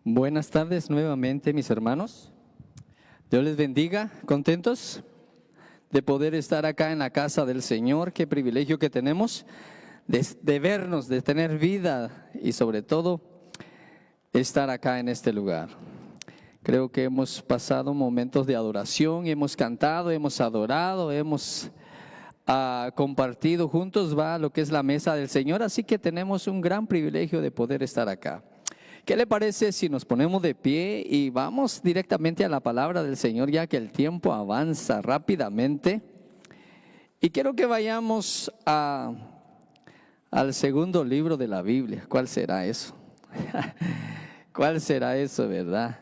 Buenas tardes nuevamente, mis hermanos. Dios les bendiga. ¿Contentos de poder estar acá en la casa del Señor? Qué privilegio que tenemos de vernos, de tener vida y sobre todo estar acá en este lugar. Creo que hemos pasado momentos de adoración, hemos cantado, hemos adorado, hemos compartido juntos lo que es la mesa del Señor, así que tenemos un gran privilegio de poder estar acá. ¿Qué le parece si nos ponemos de pie y vamos directamente a la palabra del Señor, ya que el tiempo avanza rápidamente? Y quiero que vayamos al segundo libro de la Biblia. ¿Cuál será eso? ¿Cuál será eso, verdad?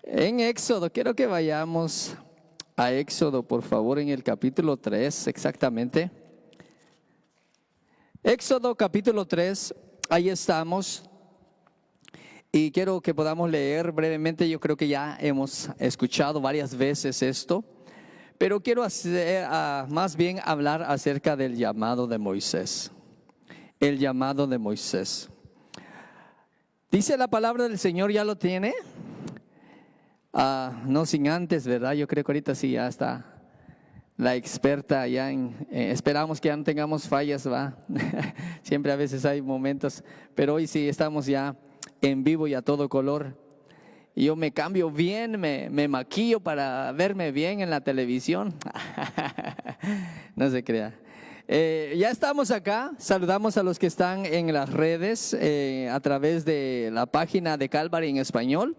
En Éxodo, quiero que vayamos a Éxodo, por favor, en el capítulo 3, exactamente. Éxodo capítulo 3, ahí estamos. Y quiero que podamos leer brevemente. Yo creo que ya hemos escuchado varias veces esto, pero quiero más bien hablar acerca del llamado de Moisés. El llamado de Moisés. Dice la palabra del Señor, ¿ya lo tiene? No sin antes, ¿verdad? Yo creo que ahorita sí ya está la experta ya esperamos que ya no tengamos fallas, ¿va? Siempre a veces hay momentos, pero hoy sí estamos ya en vivo y a todo color. Y yo me cambio bien, me maquillo para verme bien en la televisión. No se crea. Ya estamos acá. Saludamos a los que están en las redes a través de la página de Calvary en español.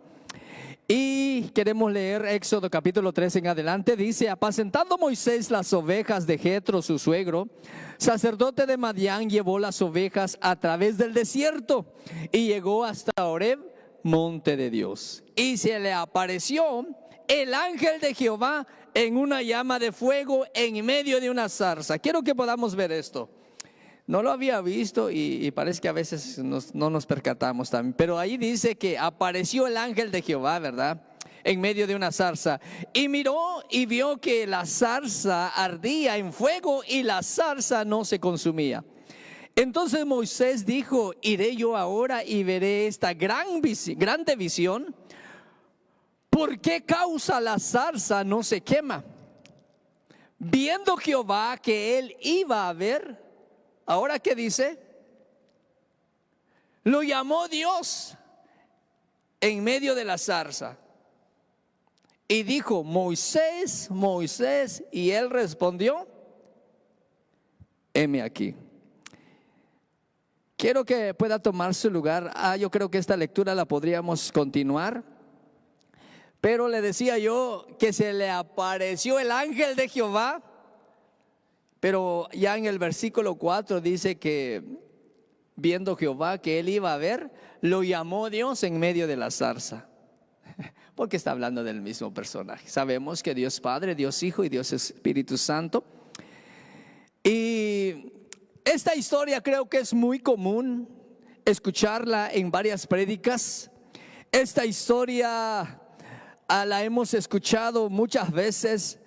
Y queremos leer Éxodo capítulo 3 en adelante. Dice: apacentando Moisés las ovejas de Jetro, su suegro, sacerdote de Madián, llevó las ovejas a través del desierto y llegó hasta Horeb, monte de Dios. Y se le apareció el ángel de Jehová en una llama de fuego en medio de una zarza. Quiero que podamos ver esto. No lo había visto y parece que a veces no nos percatamos también. Pero ahí dice que apareció el ángel de Jehová, ¿verdad? En medio de una zarza. Y miró y vio que la zarza ardía en fuego y la zarza no se consumía. Entonces Moisés dijo: iré yo ahora y veré esta grande visión. ¿Por qué causa la zarza no se quema? Viendo Jehová que él iba a ver, ahora, ¿qué dice? Lo llamó Dios en medio de la zarza y dijo: Moisés, Moisés. Y él respondió: heme aquí. Quiero que pueda tomar su lugar. Yo creo que esta lectura la podríamos continuar, pero le decía yo que se le apareció el ángel de Jehová. Pero ya en el versículo 4 dice que viendo Jehová que él iba a ver, lo llamó Dios en medio de la zarza. Porque está hablando del mismo personaje. Sabemos que Dios Padre, Dios Hijo y Dios Espíritu Santo. Y esta historia creo que es muy común escucharla en varias prédicas. Esta historia la hemos escuchado muchas veces,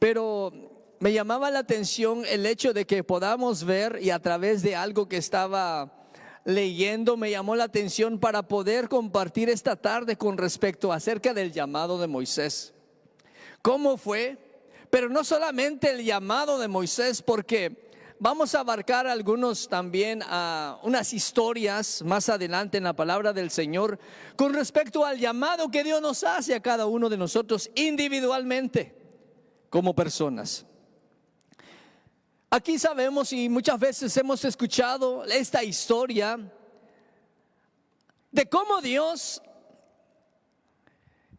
pero me llamaba la atención el hecho de que podamos ver, y a través de algo que estaba leyendo me llamó la atención para poder compartir esta tarde con respecto acerca del llamado de Moisés. ¿Cómo fue? Pero no solamente el llamado de Moisés, porque vamos a abarcar algunos también unas historias más adelante en la palabra del Señor con respecto al llamado que Dios nos hace a cada uno de nosotros individualmente como personas. Aquí sabemos y muchas veces hemos escuchado esta historia de cómo Dios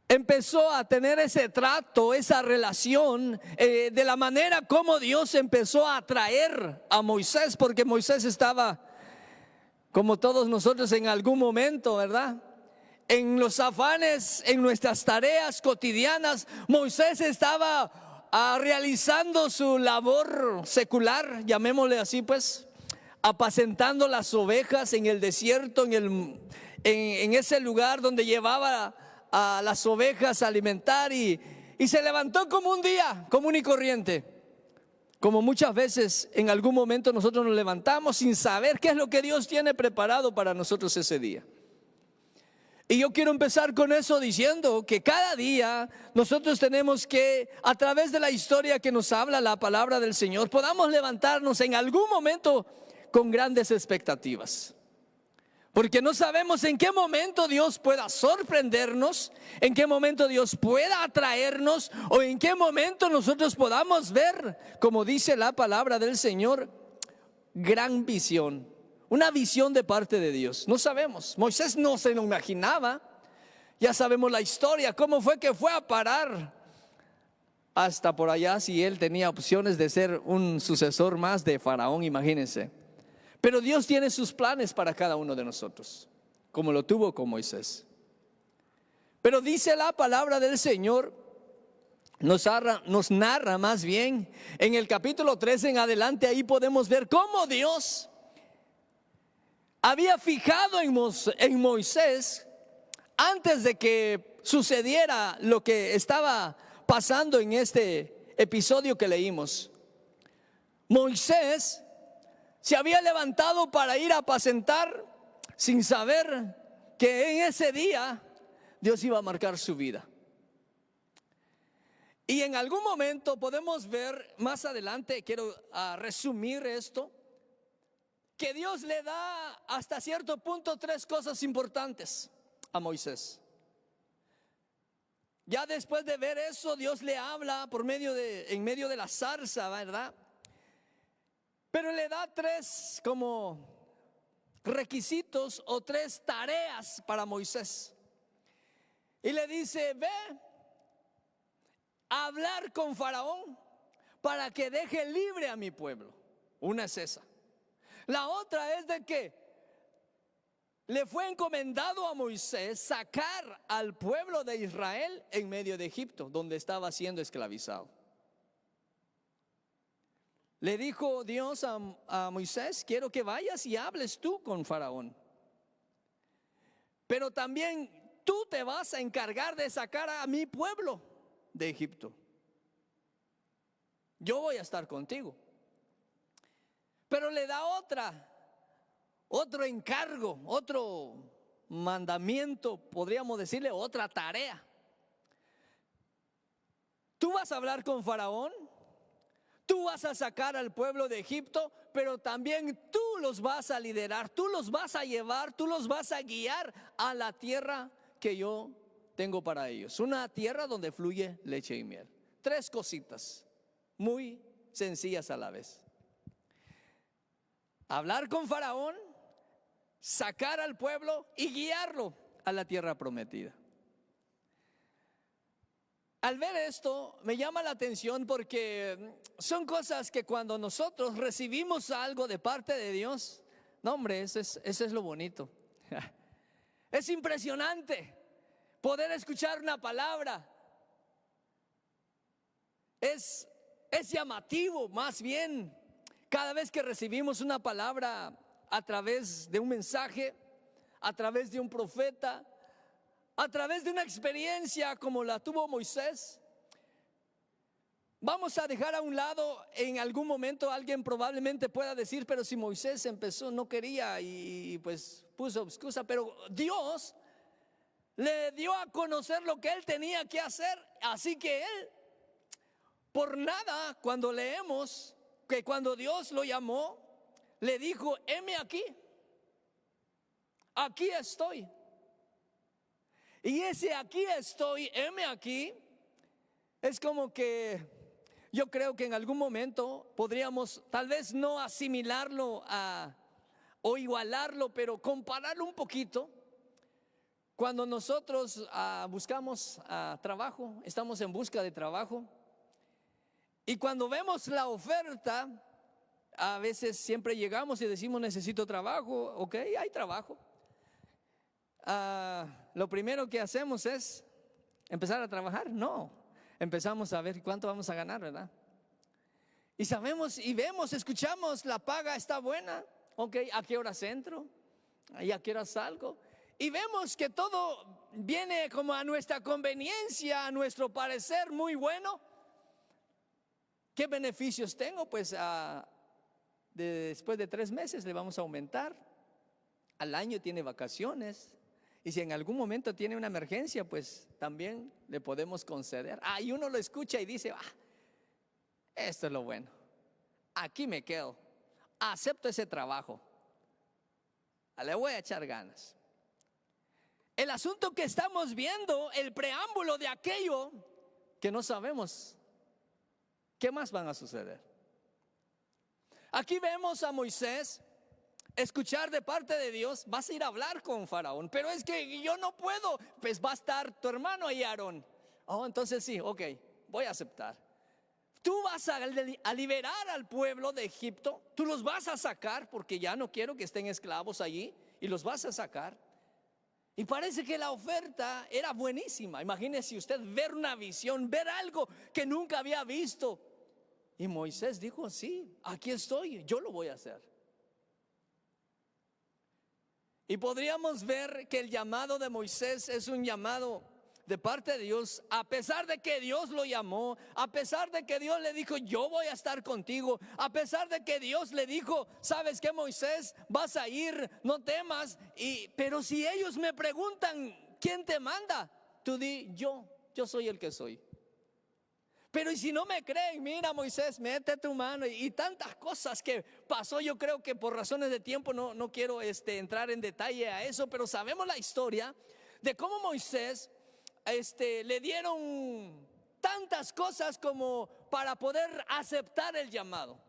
empezó a tener ese trato, esa relación, de la manera como Dios empezó a atraer a Moisés, porque Moisés estaba, como todos nosotros en algún momento, ¿verdad?, en los afanes, en nuestras tareas cotidianas. Moisés estaba realizando su labor secular, llamémosle así, pues, apacentando las ovejas en el desierto, en ese lugar donde llevaba a las ovejas a alimentar, y se levantó como un día común y corriente, como muchas veces en algún momento nosotros nos levantamos sin saber qué es lo que Dios tiene preparado para nosotros ese día. Y yo quiero empezar con eso diciendo que cada día nosotros tenemos que, a través de la historia que nos habla la palabra del Señor, podamos levantarnos en algún momento con grandes expectativas. Porque no sabemos en qué momento Dios pueda sorprendernos, en qué momento Dios pueda atraernos, o en qué momento nosotros podamos ver, como dice la palabra del Señor, gran visión, una visión de parte de Dios. No sabemos. Moisés no se lo imaginaba. Ya sabemos la historia, cómo fue que fue a parar hasta por allá, si él tenía opciones de ser un sucesor más de Faraón, imagínense. Pero Dios tiene sus planes para cada uno de nosotros, como lo tuvo con Moisés. Pero dice la palabra del Señor, nos narra más bien, en el capítulo 13 en adelante, ahí podemos ver cómo Dios había fijado en Moisés, antes de que sucediera lo que estaba pasando en este episodio que leímos. Moisés se había levantado para ir a apacentar sin saber que en ese día Dios iba a marcar su vida. Y en algún momento podemos ver más adelante, quiero resumir esto, que Dios le da hasta cierto punto 3 cosas importantes a Moisés. Ya después de ver eso, Dios le habla en medio de la zarza, ¿verdad? Pero le da 3 como requisitos o 3 tareas para Moisés. Y le dice: ve a hablar con Faraón para que deje libre a mi pueblo. Una es esa. La otra es de que le fue encomendado a Moisés sacar al pueblo de Israel en medio de Egipto, donde estaba siendo esclavizado. Le dijo Dios a Moisés: quiero que vayas y hables tú con Faraón, pero también tú te vas a encargar de sacar a mi pueblo de Egipto. Yo voy a estar contigo. Pero le da otro encargo, otro mandamiento, podríamos decirle, otra tarea. Tú vas a hablar con Faraón, tú vas a sacar al pueblo de Egipto, pero también tú los vas a liderar, tú los vas a llevar, tú los vas a guiar a la tierra que yo tengo para ellos. Una tierra donde fluye leche y miel. 3 cositas muy sencillas a la vez: hablar con Faraón, sacar al pueblo y guiarlo a la tierra prometida. Al ver esto me llama la atención porque son cosas que cuando nosotros recibimos algo de parte de Dios, no hombre, eso es lo bonito. Es impresionante poder escuchar una palabra. Es llamativo más bien cada vez que recibimos una palabra a través de un mensaje, a través de un profeta, a través de una experiencia como la tuvo Moisés. Vamos a dejar a un lado, en algún momento alguien probablemente pueda decir: pero si Moisés empezó, no quería y pues puso excusa. Pero Dios le dio a conocer lo que él tenía que hacer. Así que él, por nada, cuando leemos que cuando Dios lo llamó, le dijo: heme aquí, aquí estoy. Y ese aquí estoy, heme aquí, es como que yo creo que en algún momento podríamos tal vez no asimilarlo o igualarlo, pero compararlo un poquito. Cuando nosotros buscamos trabajo, estamos en busca de trabajo, y cuando vemos la oferta, a veces siempre llegamos y decimos: necesito trabajo. Ok, hay trabajo. Lo primero que hacemos es empezar a trabajar. No, empezamos a ver cuánto vamos a ganar, ¿verdad? Y sabemos y vemos, escuchamos, la paga está buena. Ok, ¿a qué hora entro? ¿Y a qué hora salgo? Y vemos que todo viene como a nuestra conveniencia, a nuestro parecer muy bueno. ¿Qué beneficios tengo? Pues después de 3 meses le vamos a aumentar. Al año tiene vacaciones. Y si en algún momento tiene una emergencia, pues también le podemos conceder. Y uno lo escucha y dice, esto es lo bueno, aquí me quedo, acepto ese trabajo, le voy a echar ganas. El asunto que estamos viendo, el preámbulo de aquello que no sabemos qué más van a suceder. Aquí vemos a Moisés escuchar de parte de Dios, vas a ir a hablar con Faraón, pero es que yo no puedo, pues va a estar tu hermano ahí, Aarón. Entonces sí, ok, voy a aceptar. Tú vas a liberar al pueblo de Egipto, tú los vas a sacar porque ya no quiero que estén esclavos allí y los vas a sacar. Y parece que la oferta era buenísima. Imagínese usted ver una visión, ver algo que nunca había visto. Y Moisés dijo, sí, aquí estoy, yo lo voy a hacer. Y podríamos ver que el llamado de Moisés es un llamado de parte de Dios, a pesar de que Dios lo llamó, a pesar de que Dios le dijo, yo voy a estar contigo, a pesar de que Dios le dijo, sabes que Moisés, vas a ir, no temas. Pero si ellos me preguntan, ¿quién te manda? Tú di, yo soy el que soy. Pero y si no me creen, mira Moisés, mete tu mano y tantas cosas que pasó. Yo creo que por razones de tiempo no quiero entrar en detalle a eso, pero sabemos la historia de cómo Moisés le dieron tantas cosas como para poder aceptar el llamado.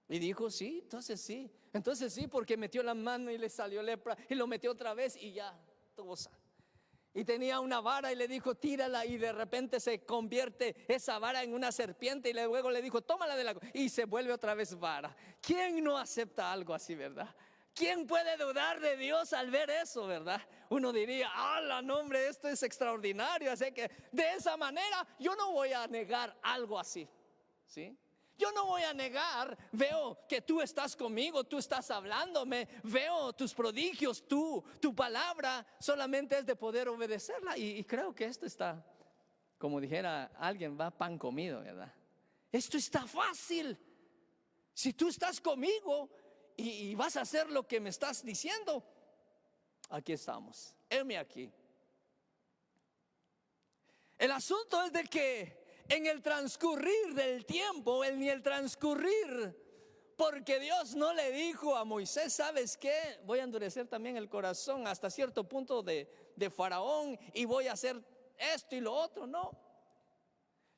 Y dijo, sí, entonces sí, porque metió la mano y le salió lepra y lo metió otra vez y ya tuvo sano. Y tenía una vara y le dijo, tírala, y de repente se convierte esa vara en una serpiente y luego le dijo, tómala de la... y se vuelve otra vez vara. ¿Quién no acepta algo así, verdad? ¿Quién puede dudar de Dios al ver eso, verdad? Uno diría, no hombre, esto es extraordinario, así que de esa manera yo no voy a negar algo así, ¿sí? Yo no voy a negar, veo que tú estás conmigo, tú estás hablándome, veo tus prodigios, tu palabra solamente es de poder obedecerla. Y creo que esto está, como dijera alguien, va pan comido, ¿verdad? Esto está fácil. Si tú estás conmigo y vas a hacer lo que me estás diciendo, aquí estamos, heme aquí. El asunto es de que en el transcurrir del tiempo, porque Dios no le dijo a Moisés, ¿sabes qué? Voy a endurecer también el corazón hasta cierto punto de Faraón y voy a hacer esto y lo otro. No,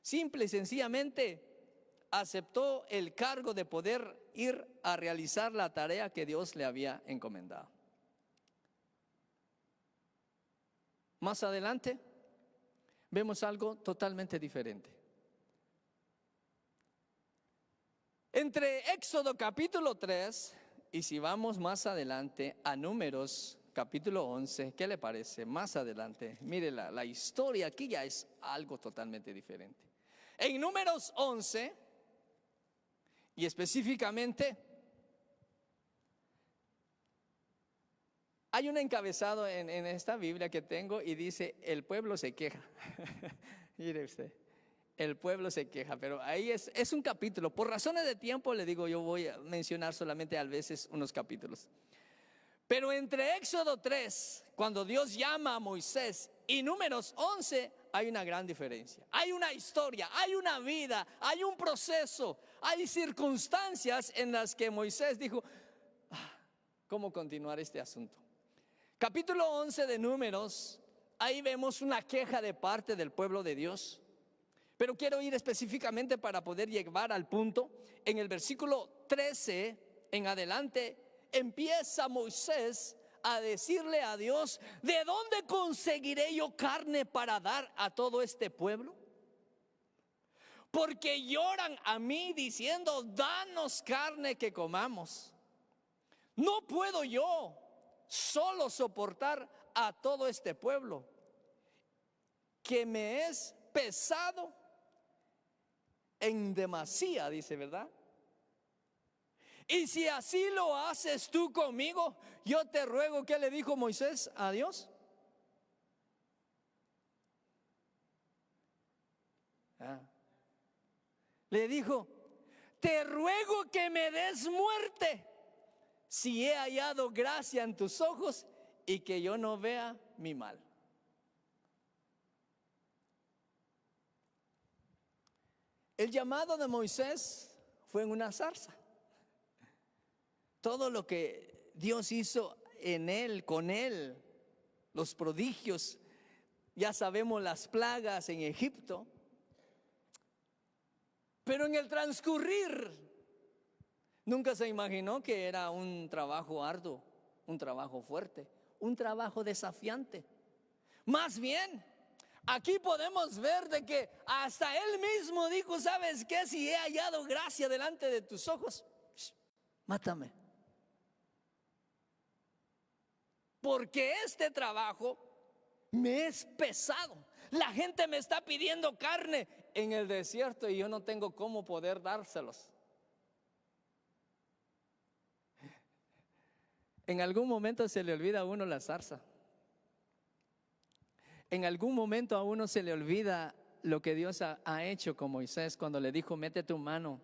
simple y sencillamente aceptó el cargo de poder ir a realizar la tarea que Dios le había encomendado. Más adelante vemos algo totalmente diferente. Entre Éxodo capítulo 3 y si vamos más adelante a Números capítulo 11, ¿qué le parece? Más adelante, mire la historia aquí ya es algo totalmente diferente. En Números 11 y específicamente hay un encabezado en esta Biblia que tengo y dice, el pueblo se queja. Mire usted. El pueblo se queja, pero ahí es un capítulo. Por razones de tiempo le digo, yo voy a mencionar solamente a veces unos capítulos. Pero entre Éxodo 3, cuando Dios llama a Moisés, y Números 11, hay una gran diferencia. Hay una historia, hay una vida, hay un proceso, hay circunstancias en las que Moisés dijo, ¿cómo continuar este asunto? Capítulo 11 de Números, ahí vemos una queja de parte del pueblo de Dios. Pero quiero ir específicamente para poder llegar al punto. En el versículo 13 en adelante empieza Moisés a decirle a Dios, ¿de dónde conseguiré yo carne para dar a todo este pueblo? Porque lloran a mí diciendo, danos carne que comamos. No puedo yo solo soportar a todo este pueblo, que me es pesado en demasía, dice, ¿verdad? Y si así lo haces tú conmigo, yo te ruego, ¿qué le dijo Moisés a Dios? Le dijo, te ruego que me des muerte si he hallado gracia en tus ojos y que yo no vea mi mal. El llamado de Moisés fue en una zarza. Todo lo que Dios hizo en él, con él, los prodigios, ya sabemos las plagas en Egipto, pero en el transcurrir nunca se imaginó que era un trabajo arduo, un trabajo fuerte, un trabajo desafiante. Más bien, aquí podemos ver de que hasta él mismo dijo: ¿sabes qué? Si he hallado gracia delante de tus ojos, mátame. Porque este trabajo me es pesado. La gente me está pidiendo carne en el desierto y yo no tengo cómo poder dárselos. En algún momento se le olvida a uno la zarza. En algún momento a uno se le olvida lo que Dios ha hecho con Moisés cuando le dijo: mete tu mano.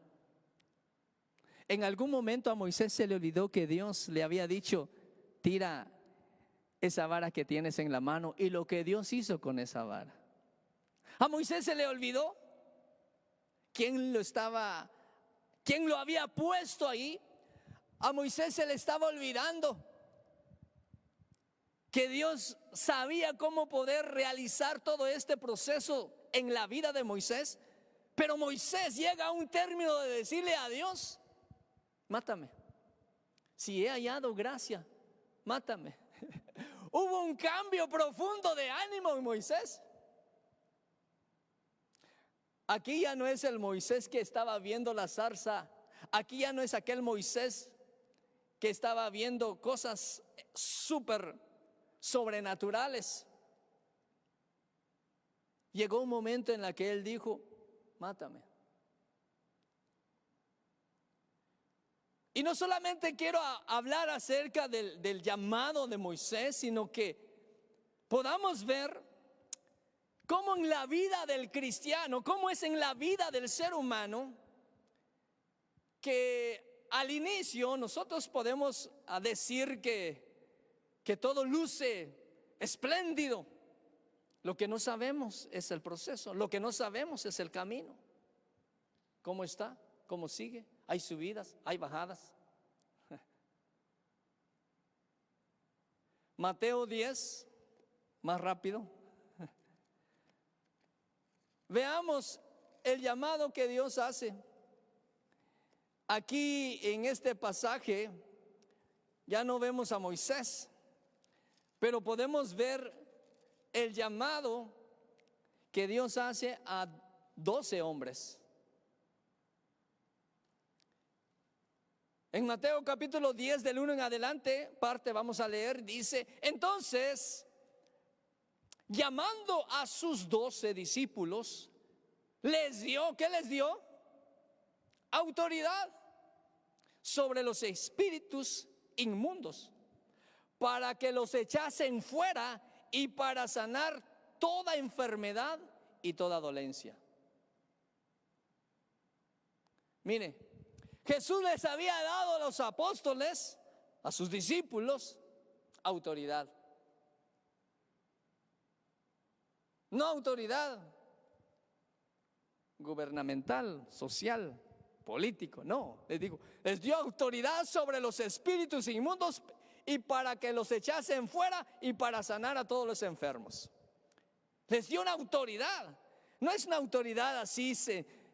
En algún momento a Moisés se le olvidó que Dios le había dicho: tira esa vara que tienes en la mano, y lo que Dios hizo con esa vara. A Moisés se le olvidó quién lo había puesto ahí. A Moisés se le estaba olvidando que Dios sabía cómo poder realizar todo este proceso en la vida de Moisés. Pero Moisés llega a un término de decirle a Dios: mátame. Si he hallado gracia, mátame. Hubo un cambio profundo de ánimo en Moisés. Aquí ya no es el Moisés que estaba viendo la zarza. Aquí ya no es aquel Moisés que estaba viendo cosas súper sobrenaturales. Llegó un momento en el que él dijo: mátame. Y no solamente quiero hablar acerca del llamado de Moisés, sino que podamos ver cómo en la vida del cristiano, cómo es en la vida del ser humano, que al inicio nosotros podemos decir que todo luce espléndido. Lo que no sabemos es el proceso, lo que no sabemos es el camino. ¿Cómo está? ¿Cómo sigue? Hay subidas, hay bajadas. Mateo 10, más rápido. Veamos el llamado que Dios hace. Aquí en este pasaje ya no vemos a Moisés, pero podemos ver el llamado que Dios hace a 12 hombres. En Mateo capítulo 10 del 1 en adelante, parte vamos a leer, dice: entonces, llamando a sus 12 discípulos, les dio, ¿qué les dio? Autoridad sobre los espíritus inmundos, para que los echasen fuera y para sanar toda enfermedad y toda dolencia. Mire, Jesús les había dado a los apóstoles, a sus discípulos, autoridad. No autoridad gubernamental, social, político, no. Les dio autoridad sobre los espíritus inmundos y para que los echasen fuera y para sanar a todos los enfermos. Les dio una autoridad. No es una autoridad así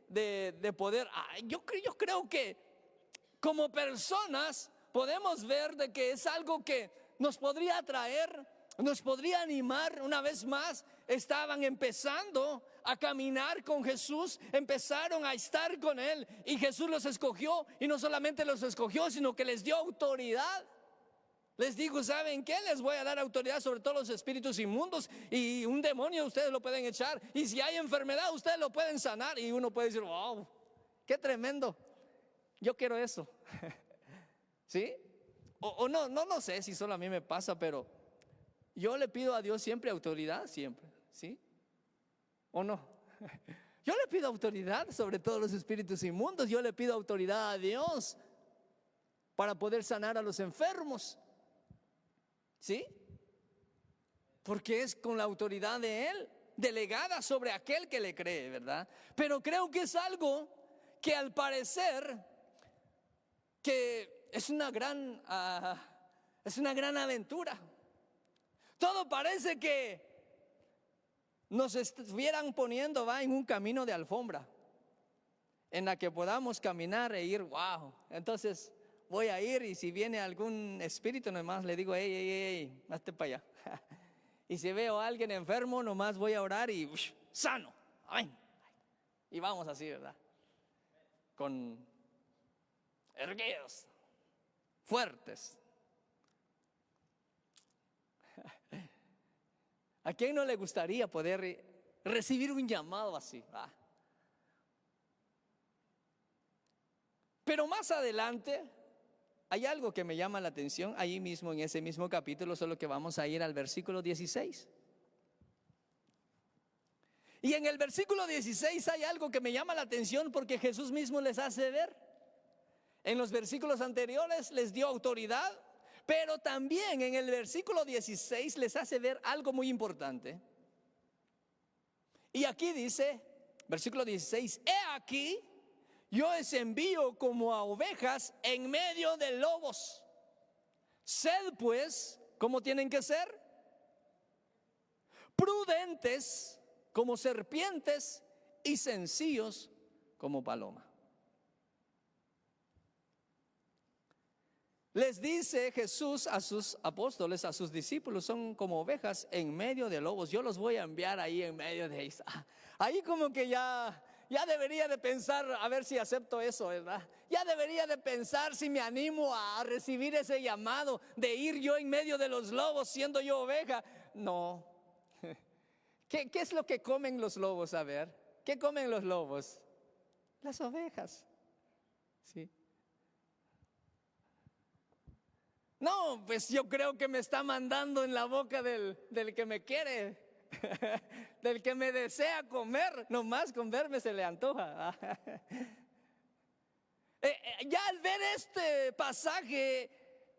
de poder. Yo creo que como personas podemos ver de que es algo que nos podría atraer, nos podría animar. Una vez más, estaban empezando a caminar con Jesús, empezaron a estar con Él y Jesús los escogió, y no solamente los escogió, sino que les dio autoridad. Les dijo: ¿saben qué? Les voy a dar autoridad sobre todos los espíritus inmundos, y un demonio ustedes lo pueden echar, y si hay enfermedad ustedes lo pueden sanar. Y uno puede decir: wow, qué tremendo, yo quiero eso. ¿Sí? O no sé si solo a mí me pasa, pero yo le pido a Dios siempre autoridad, siempre, ¿sí? ¿O no? Yo le pido autoridad sobre todos los espíritus inmundos. Yo le pido autoridad a Dios para poder sanar a los enfermos, ¿sí? porque es con la autoridad de Él, delegada sobre aquel que le cree, ¿verdad? Pero creo que es algo que al parecer que es una gran aventura. Todo parece que nos estuvieran poniendo en un camino de alfombra, en la que podamos caminar e ir, wow. Entonces voy a ir, y si viene algún espíritu nomás le digo, hey, hazte para allá. Y si veo a alguien enfermo, nomás voy a orar y sano. Ay. Y vamos así, ¿verdad? Con erguidos, fuertes. ¿A quién no le gustaría poder recibir un llamado así? Pero más adelante hay algo que me llama la atención, ahí mismo en ese mismo capítulo, solo que vamos a ir al versículo 16. Y en el versículo 16 hay algo que me llama la atención, porque Jesús mismo les hace ver. En los versículos anteriores les dio autoridad, pero también en el versículo 16 les hace ver algo muy importante. Y aquí dice, versículo 16, he aquí, yo os envío como a ovejas en medio de lobos. Sed pues, ¿cómo tienen que ser? Prudentes como serpientes y sencillos como paloma. Les dice Jesús a sus apóstoles, a sus discípulos, son como ovejas en medio de lobos. Yo los voy a enviar ahí en medio de ellos. Ahí como que ya debería de pensar a ver si acepto eso, ¿verdad? Ya debería de pensar si me animo a recibir ese llamado de ir yo en medio de los lobos siendo yo oveja. No. ¿Qué es lo que comen los lobos? A ver, ¿qué comen los lobos? Las ovejas. Sí. No, pues yo creo que me está mandando en la boca del que me quiere, del que me desea comer. Nomás con verme se le antoja. Ya al ver este pasaje,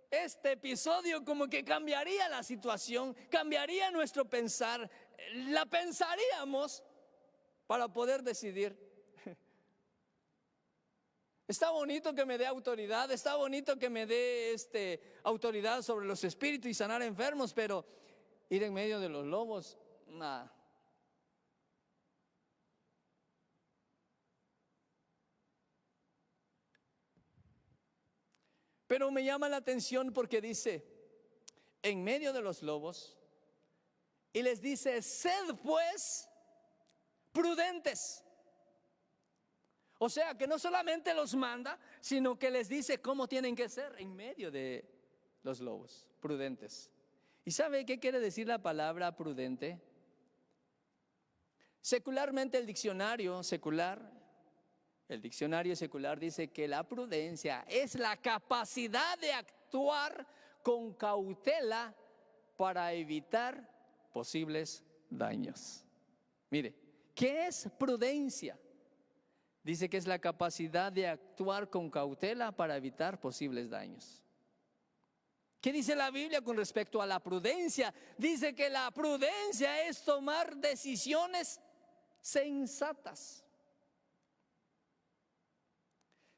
este episodio, como que cambiaría la situación, cambiaría nuestro pensar. La pensaríamos para poder decidir. Está bonito que me dé autoridad, está bonito que me dé autoridad sobre los espíritus y sanar enfermos, pero ir en medio de los lobos, nada. Pero me llama la atención porque dice, en medio de los lobos, y les dice, sed pues prudentes. O sea que no solamente los manda, sino que les dice cómo tienen que ser en medio de los lobos, prudentes. ¿Y sabe qué quiere decir la palabra prudente? Secularmente el diccionario secular dice que la prudencia es la capacidad de actuar con cautela para evitar posibles daños. Mire, ¿qué es prudencia? Dice que es la capacidad de actuar con cautela para evitar posibles daños. ¿Qué dice la Biblia con respecto a la prudencia? Dice que la prudencia es tomar decisiones sensatas.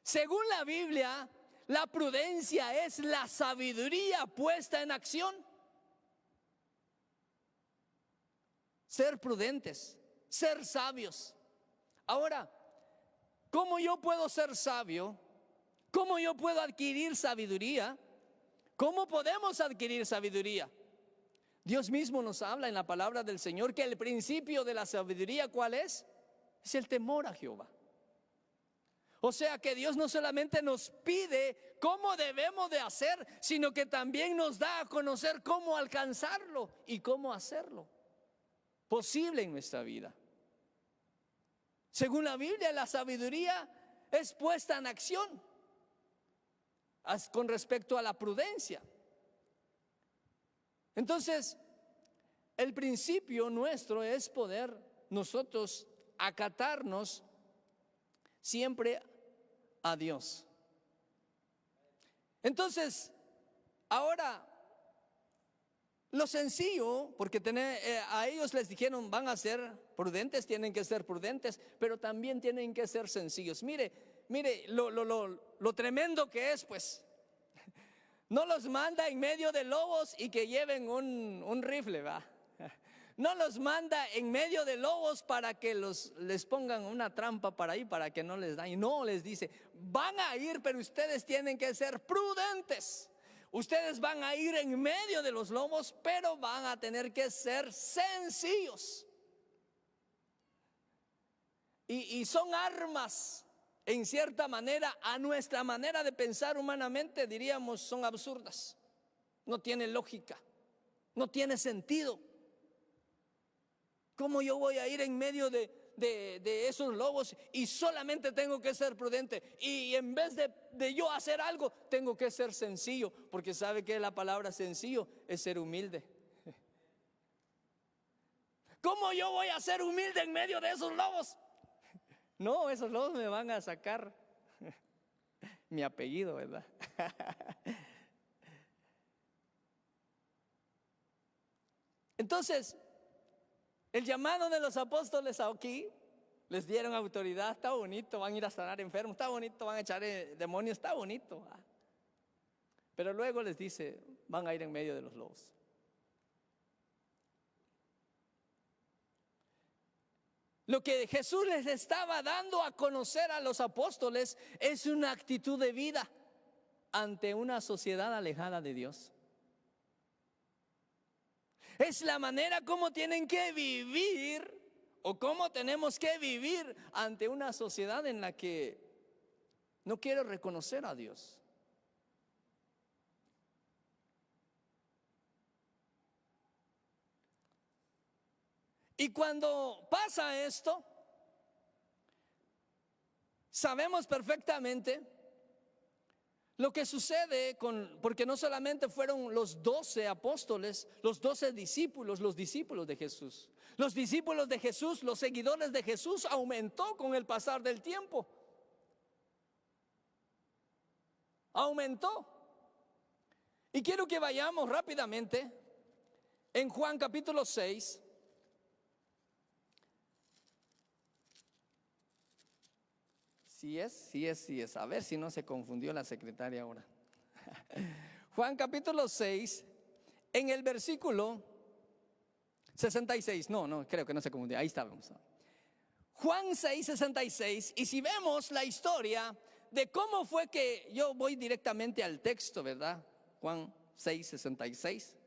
Según la Biblia, la prudencia es la sabiduría puesta en acción. Ser prudentes, ser sabios. Ahora, ¿cómo yo puedo ser sabio? ¿Cómo yo puedo adquirir sabiduría? ¿Cómo podemos adquirir sabiduría? Dios mismo nos habla en la palabra del Señor que el principio de la sabiduría, ¿cuál es? Es el temor a Jehová. O sea que Dios no solamente nos pide cómo debemos de hacer, sino que también nos da a conocer cómo alcanzarlo y cómo hacerlo posible en nuestra vida. Según la Biblia, la sabiduría es puesta en acción con respecto a la prudencia. Entonces, el principio nuestro es poder nosotros acatarnos siempre a Dios. Entonces, ahora, Lo sencillo, porque a ellos les dijeron van a ser prudentes, tienen que ser prudentes, pero también tienen que ser sencillos. Mire lo tremendo que es, pues. No los manda en medio de lobos y que lleven un rifle, va. No los manda en medio de lobos para que les pongan una trampa para ahí, para que no les dañen. No, les dice, van a ir, pero ustedes tienen que ser prudentes. Ustedes van a ir en medio de los lobos, pero van a tener que ser sencillos. Y son armas, en cierta manera, a nuestra manera de pensar humanamente, diríamos, son absurdas. No tiene lógica, no tiene sentido. ¿Cómo yo voy a ir en medio de esos lobos y solamente tengo que ser prudente? Y en vez de yo hacer algo, tengo que ser sencillo, porque sabe que la palabra sencillo es ser humilde. ¿Cómo yo voy a ser humilde en medio de esos lobos? No, esos lobos me van a sacar mi apellido, ¿verdad? Entonces, el llamado de los apóstoles aquí, les dieron autoridad, está bonito, van a ir a sanar enfermos, está bonito, van a echar demonios, está bonito. Pero luego les dice, van a ir en medio de los lobos. Lo que Jesús les estaba dando a conocer a los apóstoles es una actitud de vida ante una sociedad alejada de Dios. Es la manera como tienen que vivir o cómo tenemos que vivir ante una sociedad en la que no quiere reconocer a Dios. Y cuando pasa esto, sabemos perfectamente lo que sucede porque no solamente fueron los 12 apóstoles, los 12 discípulos, los discípulos de Jesús. Los discípulos de Jesús, los seguidores de Jesús aumentó con el pasar del tiempo. Aumentó. Y quiero que vayamos rápidamente en Juan capítulo 6. Sí es. A ver si no se confundió la secretaria ahora. Juan capítulo 6, en el versículo 66. No, creo que no se confundió. Ahí estábamos. Juan 6, 66. Y si vemos la historia de cómo fue que yo voy directamente al texto, ¿verdad? Juan 6, 66.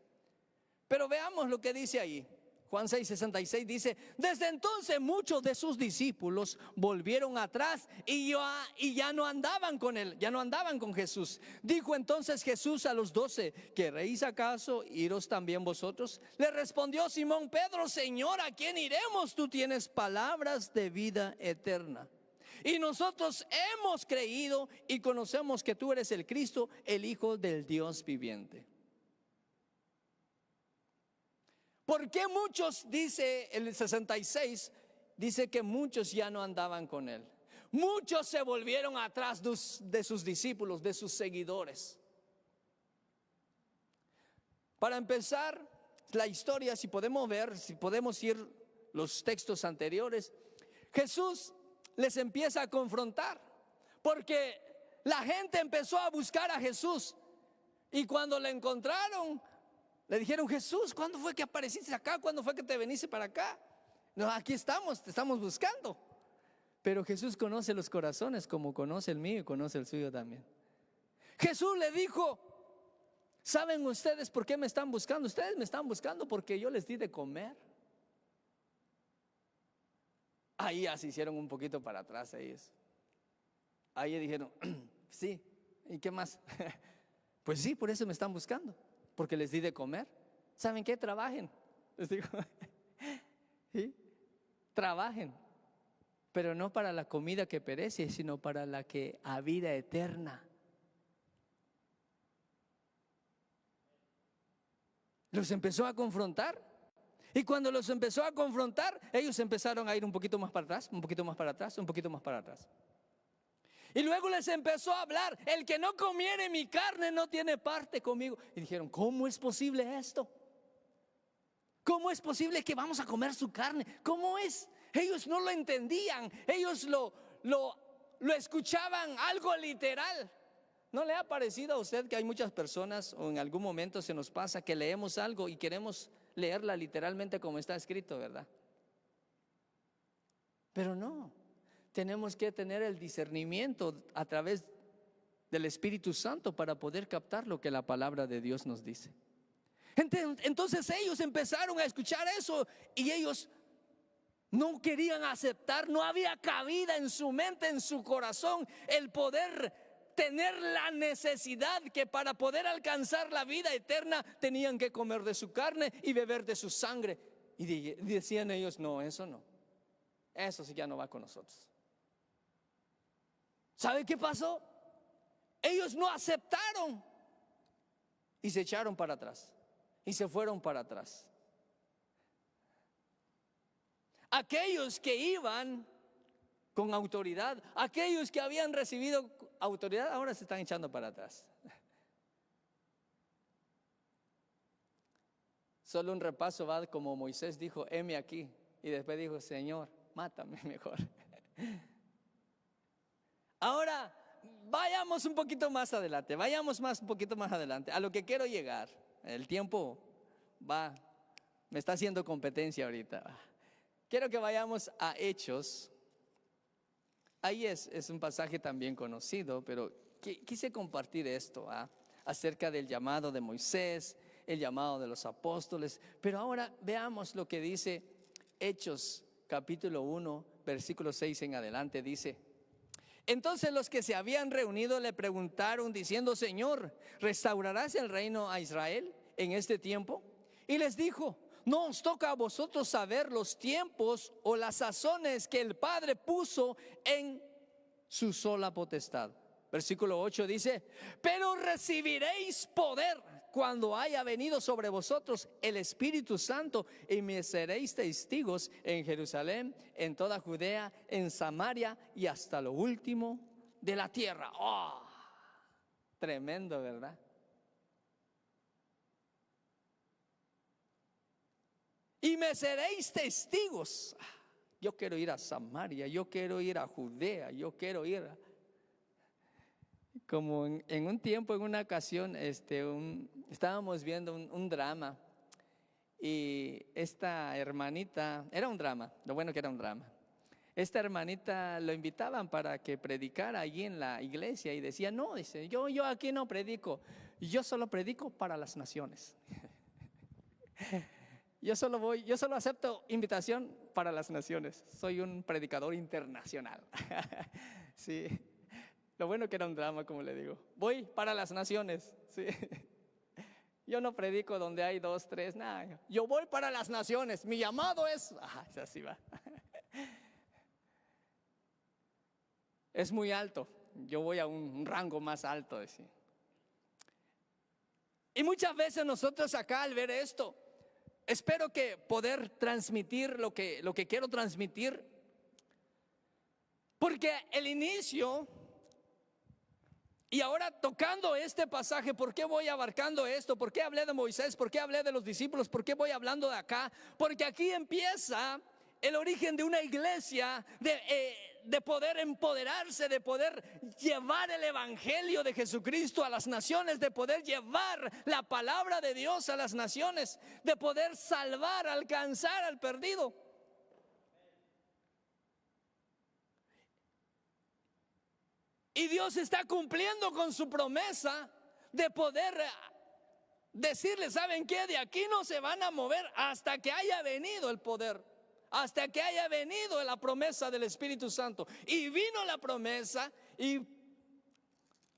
Pero veamos lo que dice ahí. Juan 6, 66 dice, desde entonces muchos de sus discípulos volvieron atrás y ya no andaban con él, ya no andaban con Jesús. Dijo entonces Jesús a los 12, ¿queréis acaso iros también vosotros? Le respondió Simón Pedro, Señor, ¿a quién iremos? Tú tienes palabras de vida eterna. Y nosotros hemos creído y conocemos que tú eres el Cristo, el Hijo del Dios viviente. ¿Por qué muchos, dice el 66, dice que muchos ya no andaban con él? Muchos se volvieron atrás de sus discípulos, de sus seguidores. Para empezar la historia, si podemos ir los textos anteriores, Jesús les empieza a confrontar, porque la gente empezó a buscar a Jesús, y cuando le encontraron, le dijeron, Jesús, ¿cuándo fue que apareciste acá? ¿Cuándo fue que te viniste para acá? No, aquí estamos, te estamos buscando. Pero Jesús conoce los corazones como conoce el mío y conoce el suyo también. Jesús le dijo, ¿saben ustedes por qué me están buscando? Ustedes me están buscando porque yo les di de comer. Ahí ya se hicieron un poquito para atrás ellos. Ahí dijeron, sí, ¿y qué más? Pues sí, por eso me están buscando. Porque les di de comer. ¿Saben qué? Trabajen. Les digo, ¿sí? Trabajen, pero no para la comida que perece, sino para la que a vida eterna. Los empezó a confrontar. Y cuando los empezó a confrontar, ellos empezaron a ir un poquito más para atrás, un poquito más para atrás, un poquito más para atrás. Y luego les empezó a hablar, el que no comiere mi carne no tiene parte conmigo. Y dijeron, ¿cómo es posible esto? ¿Cómo es posible que vamos a comer su carne? ¿Cómo es? Ellos no lo entendían, ellos lo escuchaban algo literal. ¿No le ha parecido a usted que hay muchas personas, o en algún momento se nos pasa, que leemos algo y queremos leerla literalmente como está escrito, verdad? Pero no, tenemos que tener el discernimiento a través del Espíritu Santo para poder captar lo que la palabra de Dios nos dice. Entonces ellos empezaron a escuchar eso y ellos no querían aceptar, no había cabida en su mente, en su corazón, el poder tener la necesidad que para poder alcanzar la vida eterna tenían que comer de su carne y beber de su sangre. Y decían ellos, no, eso sí ya no va con nosotros. ¿Sabe qué pasó? Ellos no aceptaron y se echaron para atrás y se fueron para atrás. Aquellos que iban con autoridad, aquellos que habían recibido autoridad, ahora se están echando para atrás. Solo un repaso va como Moisés dijo, heme aquí, y después dijo, Señor, mátame mejor. Ahora vayamos un poquito más adelante, un poquito más adelante, a lo que quiero llegar. El tiempo me está haciendo competencia ahorita. Quiero que vayamos a Hechos. Ahí es un pasaje también conocido, pero quise compartir esto acerca del llamado de Moisés, el llamado de los apóstoles. Pero ahora veamos lo que dice Hechos capítulo 1, versículo 6 en adelante. Dice: entonces los que se habían reunido le preguntaron diciendo, Señor, ¿restaurarás el reino a Israel en este tiempo? Y les dijo, no os toca a vosotros saber los tiempos o las sazones que el Padre puso en su sola potestad. Versículo 8 dice, pero recibiréis poder cuando haya venido sobre vosotros el Espíritu Santo y me seréis testigos en Jerusalén, en toda Judea, en Samaria y hasta lo último de la tierra. ¡Oh! Tremendo, ¿verdad? Y me seréis testigos. Yo quiero ir a Samaria, yo quiero ir a Judea, yo quiero ir como en un tiempo, en una ocasión, estábamos viendo un drama. Y esta hermanita, era un drama, lo bueno que era un drama. Esta hermanita lo invitaban para que predicara allí en la iglesia y decía, no, dice, yo aquí no predico, yo solo predico para las naciones. Yo solo acepto invitación para las naciones. Soy un predicador internacional. Sí. Lo bueno que era un drama, como le digo. Voy para las naciones. Sí. Yo no predico donde hay 2, 3, nada. Yo voy para las naciones. Mi llamado es, así va. Es muy alto. Yo voy a un rango más alto, decía. Y muchas veces nosotros acá al ver esto, espero que poder transmitir lo que quiero transmitir, porque el inicio, y ahora tocando este pasaje, ¿por qué voy abarcando esto? ¿Por qué hablé de Moisés? ¿Por qué hablé de los discípulos? ¿Por qué voy hablando de acá? Porque aquí empieza el origen de una iglesia, de poder empoderarse, de poder llevar el evangelio de Jesucristo a las naciones, de poder llevar la palabra de Dios a las naciones, de poder salvar, alcanzar al perdido. Y Dios está cumpliendo con su promesa de poder decirle, ¿saben qué? De aquí no se van a mover hasta que haya venido el poder, hasta que haya venido la promesa del Espíritu Santo. Y vino la promesa, y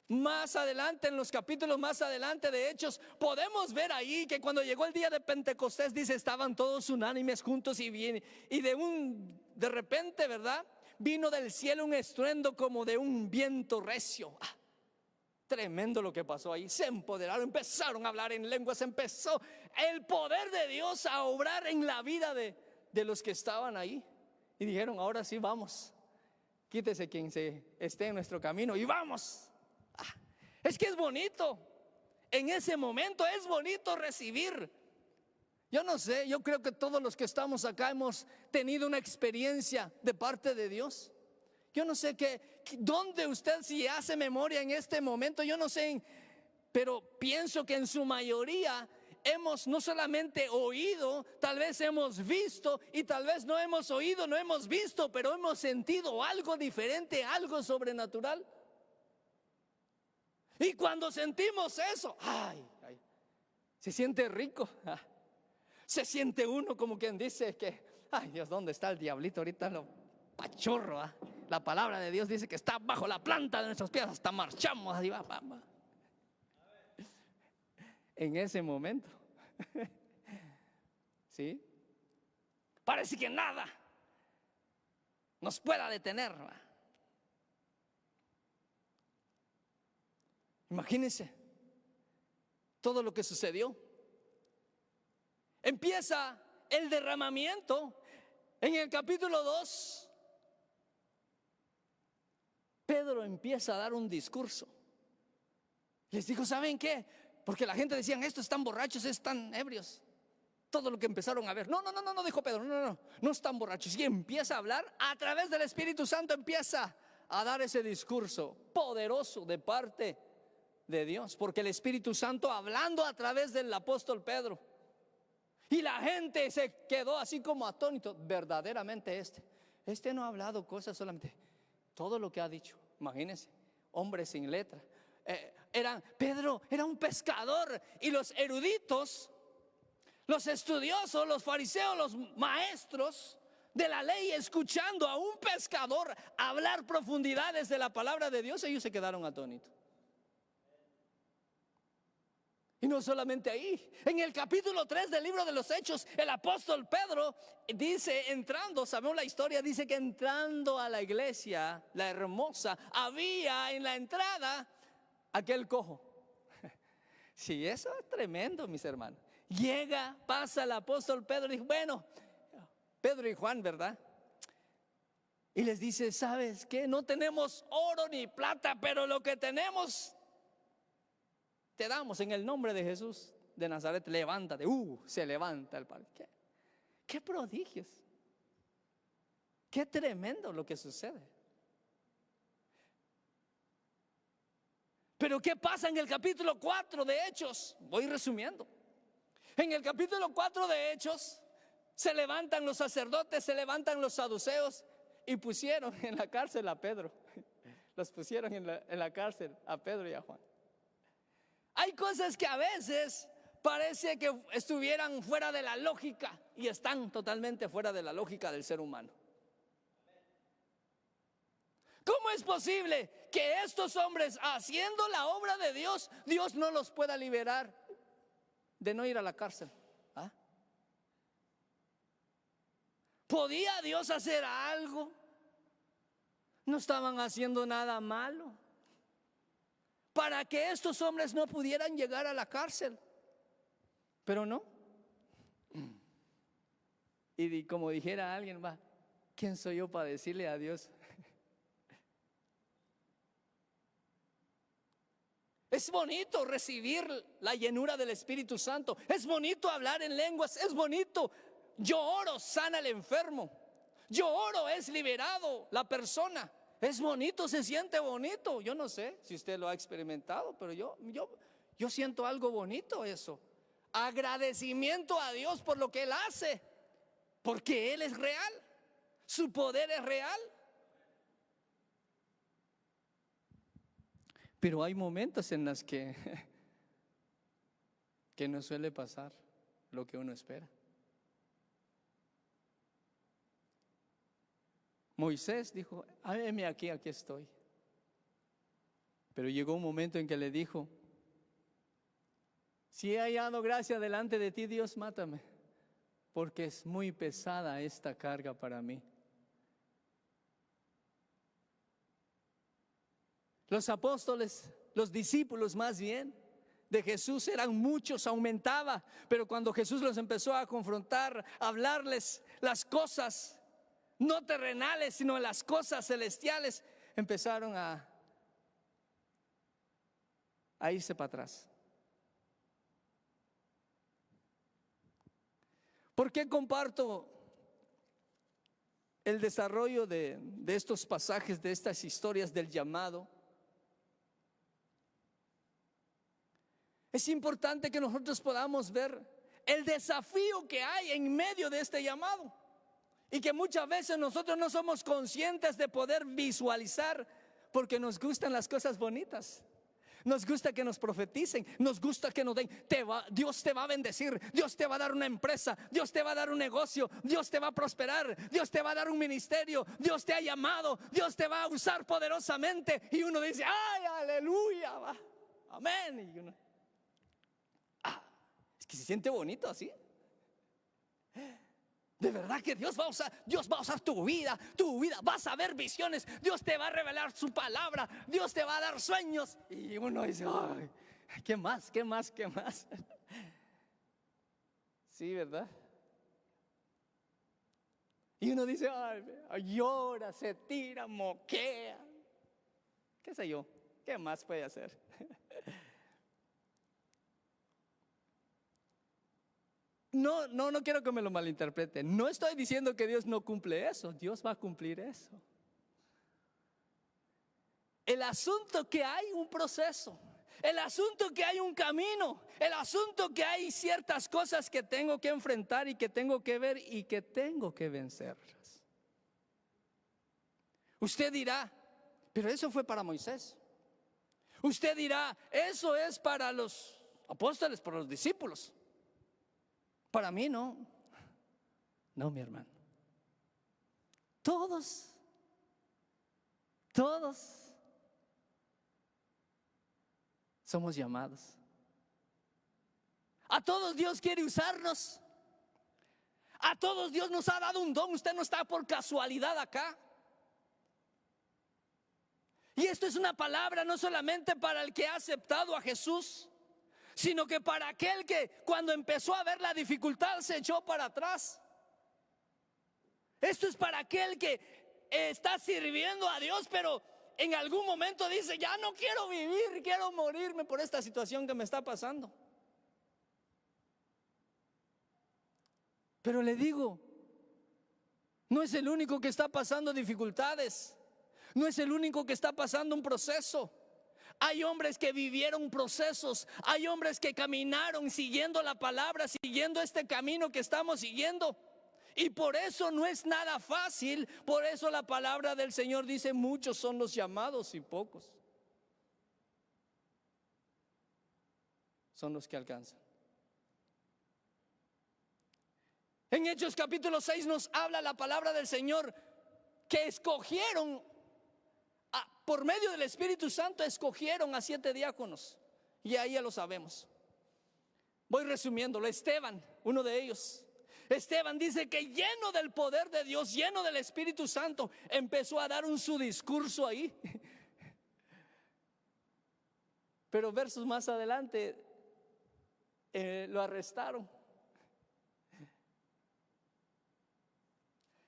más adelante, en los capítulos más adelante de Hechos, podemos ver ahí que cuando llegó el día de Pentecostés, dice, estaban todos unánimes juntos y bien, y de repente, ¿verdad? Vino del cielo un estruendo como de un viento recio. Tremendo lo que pasó ahí. Se empoderaron, empezaron a hablar en lenguas, empezó el poder de Dios a obrar en la vida de los que estaban ahí. Y dijeron, ahora sí vamos, quítese quien esté en nuestro camino y vamos. Es que es bonito, en ese momento es bonito recibir. Yo no sé, yo creo que todos los que estamos acá hemos tenido una experiencia de parte de Dios. Yo no sé dónde usted, si hace memoria en este momento, yo no sé, pero pienso que en su mayoría hemos no solamente oído, tal vez hemos visto, y tal vez no hemos oído, no hemos visto, pero hemos sentido algo diferente, algo sobrenatural. Y cuando sentimos eso, ay, se siente rico. Se siente uno como quien dice que, ay Dios, ¿dónde está el diablito? Ahorita lo pachorro. La palabra de Dios dice que está bajo la planta de nuestros pies, hasta marchamos. Ahí va. En ese momento, ¿sí? Parece que nada nos pueda detener. Imagínense todo lo que sucedió. Empieza el derramamiento en el capítulo 2. Pedro empieza a dar un discurso. Les dijo, ¿saben qué? Porque la gente decía, estos están borrachos, están ebrios. Todo lo que empezaron a ver. No, dijo Pedro, no están borrachos. Y empieza a hablar, a través del Espíritu Santo empieza a dar ese discurso poderoso de parte de Dios. Porque el Espíritu Santo hablando a través del apóstol Pedro. Y la gente se quedó así como atónito. Verdaderamente este no ha hablado cosas solamente. Todo lo que ha dicho, imagínense, hombre sin letra. Pedro era un pescador, y los eruditos, los estudiosos, los fariseos, los maestros de la ley, escuchando a un pescador hablar profundidades de la palabra de Dios, ellos se quedaron atónitos. Y no solamente ahí, en el capítulo 3 del libro de los Hechos, el apóstol Pedro dice, entrando, sabemos la historia, dice que entrando a la iglesia, la hermosa, había en la entrada aquel cojo. Sí, eso es tremendo, mis hermanos. Llega, pasa el apóstol Pedro y dice, bueno, Pedro y Juan, ¿verdad? Y les dice, ¿sabes qué? No tenemos oro ni plata, pero lo que tenemos te damos en el nombre de Jesús de Nazaret. Levántate. Se levanta el padre. ¿Qué prodigios? Qué tremendo lo que sucede. Pero ¿qué pasa en el capítulo 4 de Hechos? Voy resumiendo. En el capítulo 4 de Hechos se levantan los sacerdotes, se levantan los saduceos y pusieron en la cárcel a Pedro. Los pusieron en la cárcel a Pedro y a Juan. Hay cosas que a veces parece que estuvieran fuera de la lógica, y están totalmente fuera de la lógica del ser humano. ¿Cómo es posible que estos hombres, haciendo la obra de Dios, Dios no los pueda liberar de no ir a la cárcel? ¿Podía Dios hacer algo? No estaban haciendo nada malo para que estos hombres no pudieran llegar a la cárcel. Pero no. Y como dijera alguien, ¿quién soy yo para decirle a Dios? Es bonito recibir la llenura del Espíritu Santo. Es bonito hablar en lenguas. Es bonito. Yo oro, sana al enfermo. Yo oro, es liberado la persona. Es bonito, se siente bonito. Yo no sé si usted lo ha experimentado, pero yo siento algo bonito eso. Agradecimiento a Dios por lo que Él hace, porque Él es real, su poder es real. Pero hay momentos en los que no suele pasar lo que uno espera. Moisés dijo, heme aquí estoy. Pero llegó un momento en que le dijo, si he hallado gracia delante de ti, Dios, mátame, porque es muy pesada esta carga para mí. Los apóstoles, los discípulos más bien, de Jesús eran muchos, aumentaba, pero cuando Jesús los empezó a confrontar, a hablarles las cosas no terrenales, sino las cosas celestiales, empezaron a irse para atrás. ¿Por qué comparto el desarrollo de estos pasajes, de estas historias del llamado? Es importante que nosotros podamos ver el desafío que hay en medio de este llamado, y que muchas veces nosotros no somos conscientes de poder visualizar, porque nos gustan las cosas bonitas. Nos gusta que nos profeticen, nos gusta que nos den, Dios te va a bendecir, Dios te va a dar una empresa, Dios te va a dar un negocio, Dios te va a prosperar, Dios te va a dar un ministerio, Dios te ha llamado, Dios te va a usar poderosamente. Y uno dice, ay, aleluya, amén. Y uno, es que se siente bonito así. De verdad que Dios va a usar tu vida, vas a ver visiones, Dios te va a revelar su palabra, Dios te va a dar sueños. Y uno dice, ay, ¿qué más? ¿Qué más? ¿Qué más? Sí, ¿verdad? Y uno dice, ay, llora, se tira, moquea, qué sé yo, ¿qué más puede hacer? No quiero que me lo malinterpreten. No estoy diciendo que Dios no cumple eso. Dios va a cumplir eso. El asunto que hay un proceso. El asunto que hay un camino. El asunto que hay ciertas cosas que tengo que enfrentar y que tengo que ver y que tengo que vencerlas. Usted dirá, pero eso fue para Moisés. Usted dirá, eso es para los apóstoles, para los discípulos. Para mí no. No, mi hermano. Todos somos llamados. A todos Dios quiere usarnos. A todos Dios nos ha dado un don. Usted no está por casualidad acá. Y esto es una palabra no solamente para el que ha aceptado a Jesús, sino que para aquel que cuando empezó a ver la dificultad se echó para atrás. Esto es para aquel que está sirviendo a Dios, pero en algún momento dice, ya no quiero vivir, quiero morirme por esta situación que me está pasando. Pero le digo, no es el único que está pasando dificultades, no es el único que está pasando un proceso. Hay hombres que vivieron procesos, hay hombres que caminaron siguiendo la palabra, siguiendo este camino que estamos siguiendo. Y por eso no es nada fácil. Por eso la palabra del Señor dice, muchos son los llamados y pocos son los que alcanzan. En Hechos capítulo 6 nos habla la palabra del Señor que escogieron, por medio del Espíritu Santo escogieron a 7 diáconos. Y ahí ya lo sabemos. Voy resumiéndolo. Esteban, uno de ellos. Esteban dice que lleno del poder de Dios, lleno del Espíritu Santo, empezó a dar su discurso ahí. Pero versos más adelante lo arrestaron.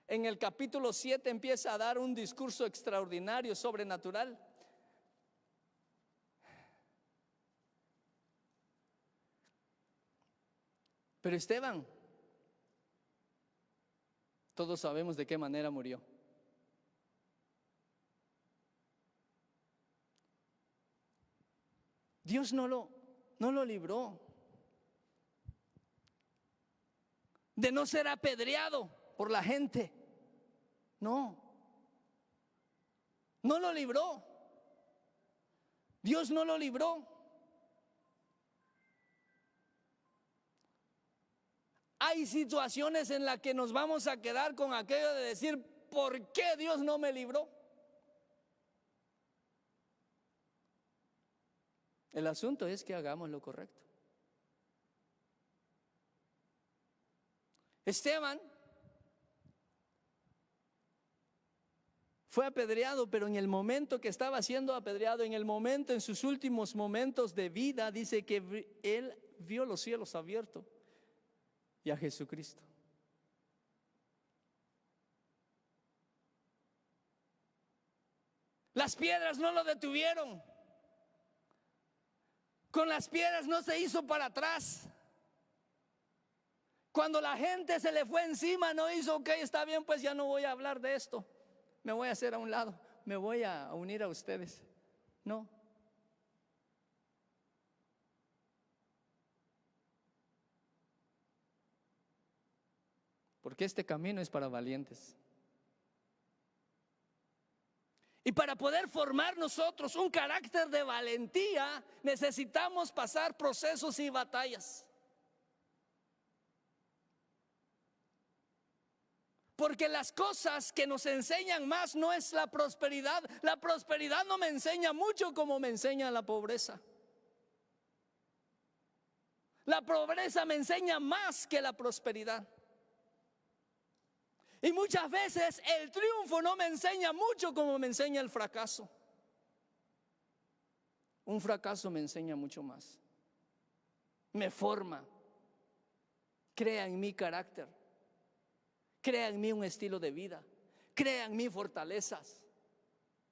En el capítulo 7 empieza a dar un discurso extraordinario, sobrenatural. Pero Esteban, todos sabemos de qué manera murió. Dios no lo libró de no ser apedreado por la gente. No lo libró. Dios no lo libró. Hay situaciones en las que nos vamos a quedar con aquello de decir, ¿por qué Dios no me libró? El asunto es que hagamos lo correcto. Esteban fue apedreado, pero en el momento que estaba siendo apedreado, en sus últimos momentos de vida, dice que él vio los cielos abiertos y a Jesucristo. Las piedras no lo detuvieron. Con las piedras no se hizo para atrás. Cuando la gente se le fue encima, no hizo, ok, está bien, pues ya no voy a hablar de esto. Me voy a hacer a un lado, me voy a unir a ustedes. No. Porque este camino es para valientes. Y para poder formar nosotros un carácter de valentía, necesitamos pasar procesos y batallas. Porque las cosas que nos enseñan más no es la prosperidad. La prosperidad no me enseña mucho como me enseña la pobreza. La pobreza me enseña más que la prosperidad. Y muchas veces el triunfo no me enseña mucho como me enseña el fracaso. Un fracaso me enseña mucho más. Me forma. Crea en mi carácter. Crea en mí un estilo de vida. Crea en mí fortalezas.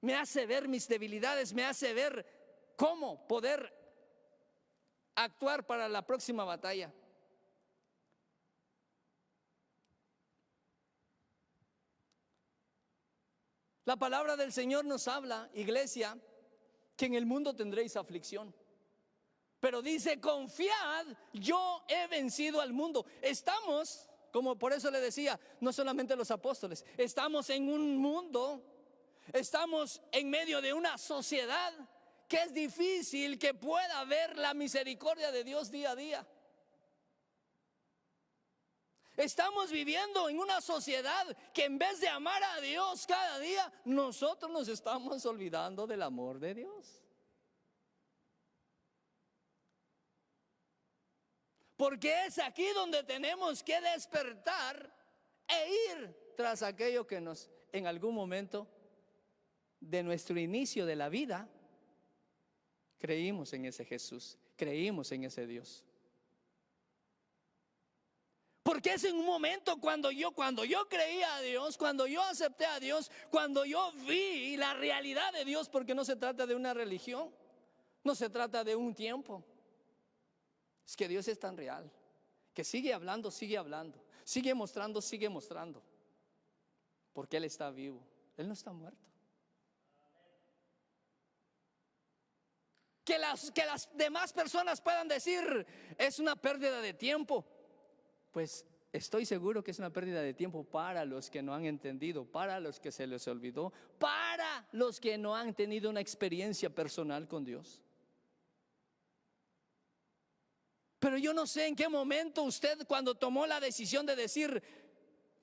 Me hace ver mis debilidades. Me hace ver cómo poder actuar para la próxima batalla. La palabra del Señor nos habla, iglesia, que en el mundo tendréis aflicción. Pero dice, confiad, yo he vencido al mundo. Estamos, como por eso le decía, no solamente los apóstoles, estamos en un mundo, estamos en medio de una sociedad que es difícil que pueda ver la misericordia de Dios día a día. Estamos viviendo en una sociedad que en vez de amar a Dios cada día, nosotros nos estamos olvidando del amor de Dios. Porque es aquí donde tenemos que despertar e ir tras aquello que nos, en algún momento de nuestro inicio de la vida, creímos en ese Jesús, creímos en ese Dios. Porque es en un momento cuando yo creía a Dios, cuando yo acepté a Dios, cuando yo vi la realidad de Dios, porque no se trata de una religión, no se trata de un tiempo. Es que Dios es tan real, que sigue hablando, sigue mostrando, porque Él está vivo, Él no está muerto. Que las demás personas puedan decir, es una pérdida de tiempo. Pues estoy seguro que es una pérdida de tiempo para los que no han entendido, para los que se les olvidó, para los que no han tenido una experiencia personal con Dios. Pero yo no sé en qué momento usted, cuando tomó la decisión de decir,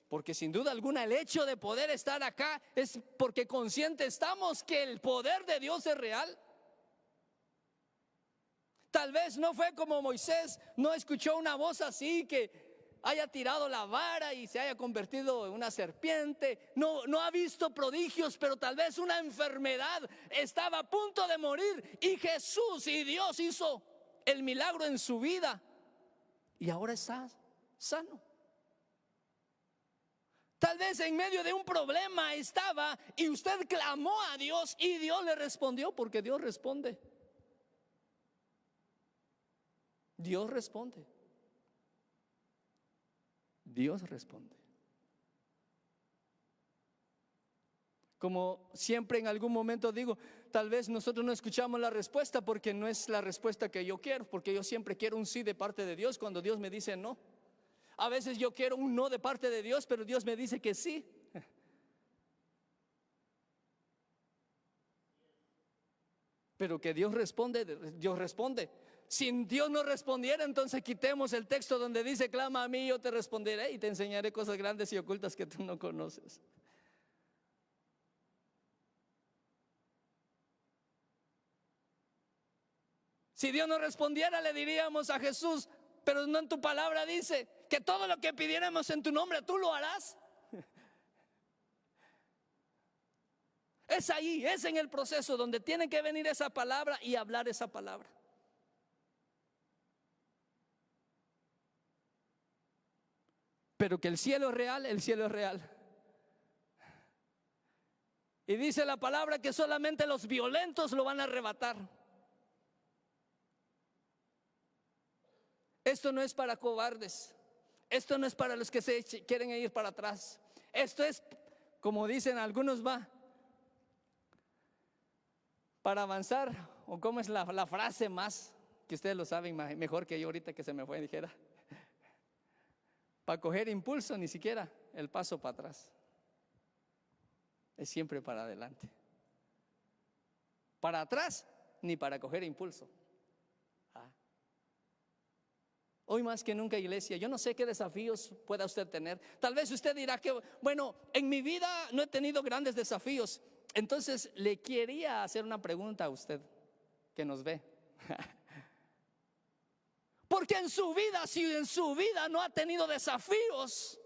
porque sin duda alguna el hecho de poder estar acá es porque consciente estamos que el poder de Dios es real. Tal vez no fue como Moisés, no escuchó una voz así que haya tirado la vara y se haya convertido en una serpiente. No ha visto prodigios, pero tal vez una enfermedad estaba a punto de morir y Jesús y Dios hizo el milagro en su vida y ahora está sano. Tal vez en medio de un problema estaba y usted clamó a Dios y Dios le respondió, porque Dios responde. Dios responde. Dios responde. Como siempre en algún momento digo, tal vez nosotros no escuchamos la respuesta porque no es la respuesta que yo quiero, porque yo siempre quiero un sí de parte de Dios cuando Dios me dice no. A veces yo quiero un no de parte de Dios, pero Dios me dice que sí. Pero que Dios responde, Dios responde. Si Dios no respondiera, entonces quitemos el texto donde dice, clama a mí, yo te responderé y te enseñaré cosas grandes y ocultas que tú no conoces. Si Dios no respondiera, le diríamos a Jesús, pero no en tu palabra dice que todo lo que pidiéramos en tu nombre, tú lo harás. Es ahí, es en el proceso donde tiene que venir esa palabra y hablar esa palabra. Pero que el cielo es real, el cielo es real. Y dice la palabra que solamente los violentos lo van a arrebatar. Esto no es para cobardes. Esto no es para los que quieren ir para atrás. Esto es, como dicen algunos, va para avanzar. O cómo es la frase más, que ustedes lo saben mejor que yo ahorita que se me fue, dijera. Para coger impulso, ni siquiera el paso para atrás. Es siempre para adelante. Para atrás, ni para coger impulso. Hoy más que nunca, iglesia, yo no sé qué desafíos pueda usted tener. Tal vez usted dirá que, bueno, en mi vida no he tenido grandes desafíos. Entonces le quería hacer una pregunta a usted que nos ve. Porque en su vida, si en su vida no ha tenido desafíos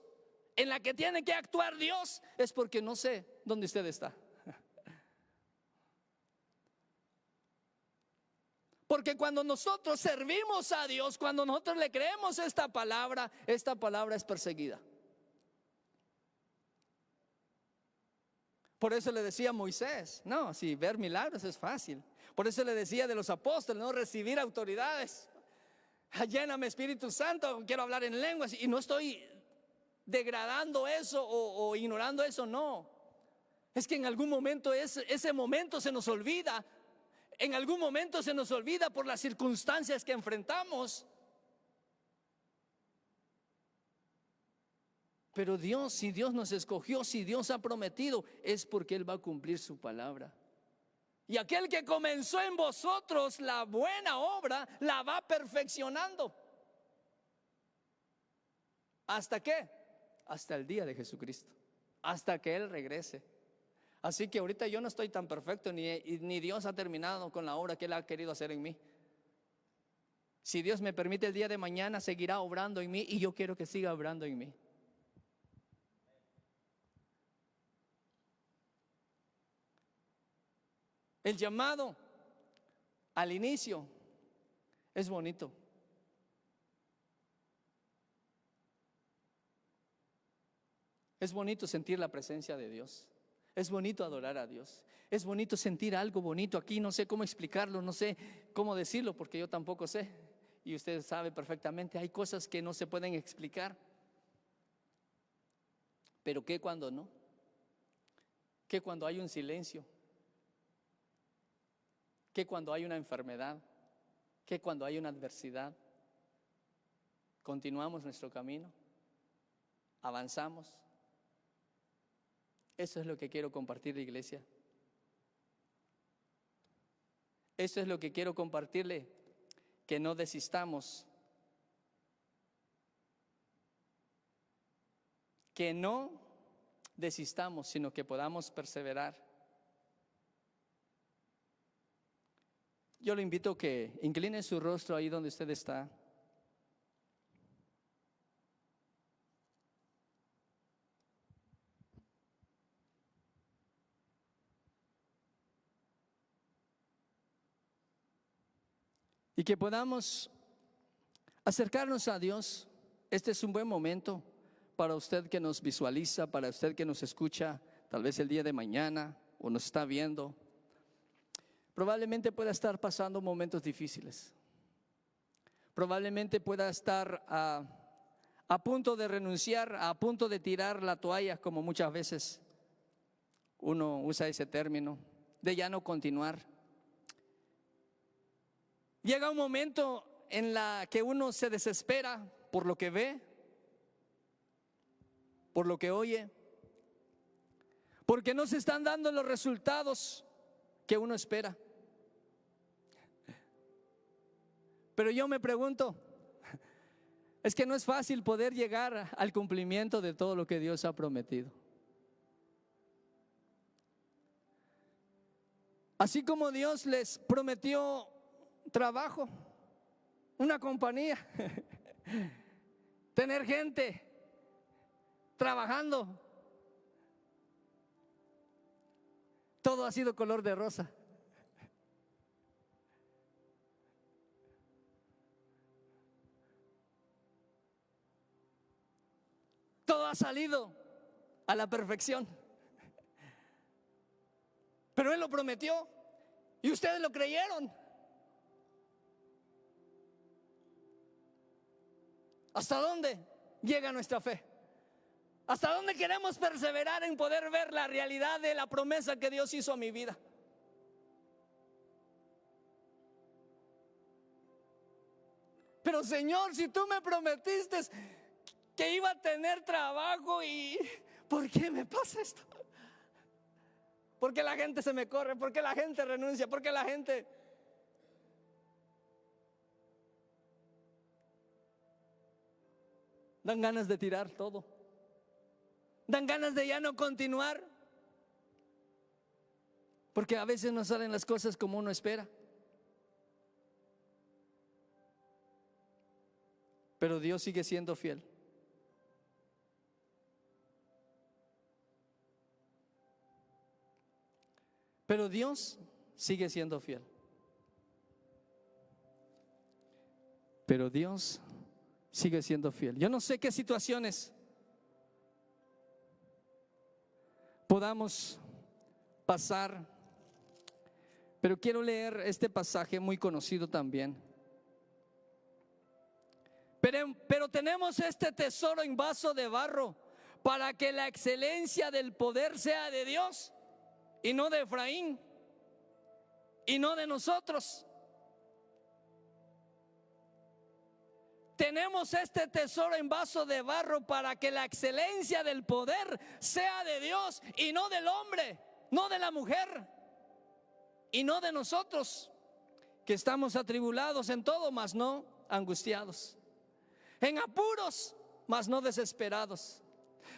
en la que tiene que actuar Dios, es porque no sé dónde usted está. Porque cuando nosotros servimos a Dios, cuando nosotros le creemos esta palabra es perseguida. Por eso le decía a Moisés, no, si ver milagros es fácil. Por eso le decía de los apóstoles, no recibir autoridades. Lléname Espíritu Santo, quiero hablar en lenguas. Y no estoy degradando eso o ignorando eso, no. Es que en algún momento ese momento se nos olvida. En algún momento se nos olvida por las circunstancias que enfrentamos. Pero Dios, si Dios nos escogió, si Dios ha prometido, es porque Él va a cumplir su palabra. Y aquel que comenzó en vosotros la buena obra, la va perfeccionando. ¿Hasta qué? Hasta el día de Jesucristo. Hasta que Él regrese. Así que ahorita yo no estoy tan perfecto, ni Dios ha terminado con la obra que Él ha querido hacer en mí. Si Dios me permite, el día de mañana seguirá obrando en mí y yo quiero que siga obrando en mí. El llamado al inicio es bonito. Es bonito sentir la presencia de Dios. Es bonito adorar a Dios. Es bonito sentir algo bonito aquí. No sé cómo explicarlo, no sé cómo decirlo, porque yo tampoco sé. Y usted sabe perfectamente, hay cosas que no se pueden explicar. Pero ¿qué cuando no? ¿Qué cuando hay un silencio? ¿Qué cuando hay una enfermedad? ¿Qué cuando hay una adversidad? ¿Continuamos nuestro camino? ¿Avanzamos? Eso es lo que quiero compartirle, iglesia. Eso es lo que quiero compartirle, que no desistamos. Que no desistamos, sino que podamos perseverar. Yo le invito a que incline su rostro ahí donde usted está. Y que podamos acercarnos a Dios. Este es un buen momento para usted que nos visualiza, para usted que nos escucha, tal vez el día de mañana o nos está viendo. Probablemente pueda estar pasando momentos difíciles. Probablemente pueda estar a punto de renunciar, a punto de tirar la toalla, como muchas veces uno usa ese término, de ya no continuar. Llega un momento en la que uno se desespera por lo que ve, por lo que oye, porque no se están dando los resultados que uno espera. Pero yo me pregunto, es que no es fácil poder llegar al cumplimiento de todo lo que Dios ha prometido. Así como Dios les prometió trabajo, una compañía, tener gente trabajando, todo ha sido color de rosa. Todo ha salido a la perfección. Pero Él lo prometió y ustedes lo creyeron. ¿Hasta dónde? llega nuestra fe? ¿Hasta dónde queremos perseverar en poder ver la realidad de la promesa que Dios hizo a mi vida? Pero Señor, si tú me prometiste que iba a tener trabajo, ¿y por qué me pasa esto? ¿Por qué la gente se me corre? ¿Por qué la gente renuncia? ¿Por qué la gente... Dan ganas de tirar todo. Dan ganas de ya no continuar. Porque a veces no salen las cosas como uno espera. Pero Dios sigue siendo fiel. Pero Dios sigue siendo fiel. Pero Dios sigue siendo fiel. Yo no sé qué situaciones podamos pasar, pero quiero leer este pasaje muy conocido también. Pero tenemos este tesoro en vaso de barro, para que la excelencia del poder sea de Dios y no de Efraín y no de nosotros. Tenemos este tesoro en vaso de barro para que la excelencia del poder sea de Dios y no del hombre, no de la mujer y no de nosotros, que estamos atribulados en todo, mas no angustiados, en apuros, mas no desesperados,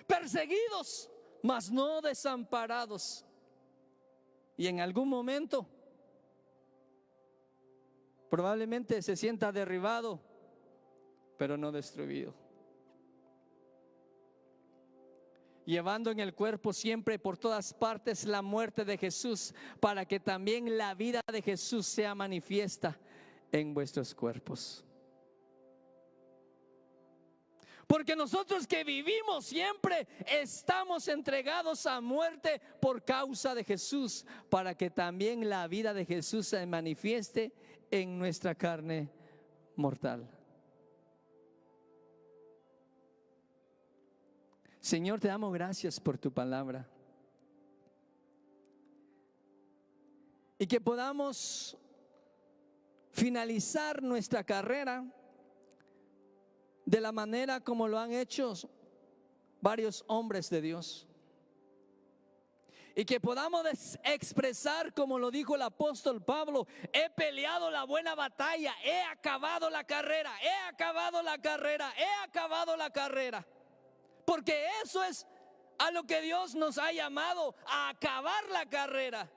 perseguidos, mas no desamparados. Y en algún momento probablemente se sienta derribado, pero no destruido, llevando en el cuerpo siempre por todas partes la muerte de Jesús, para que también la vida de Jesús sea manifiesta en vuestros cuerpos. Porque nosotros que vivimos siempre estamos entregados a muerte por causa de Jesús, para que también la vida de Jesús se manifieste en nuestra carne mortal. Señor, te damos gracias por tu palabra. Y que podamos finalizar nuestra carrera de la manera como lo han hecho varios hombres de Dios. Y que podamos expresar, como lo dijo el apóstol Pablo: he peleado la buena batalla, he acabado la carrera, he acabado la carrera, he acabado la carrera. Porque eso es a lo que Dios nos ha llamado, a acabar la carrera.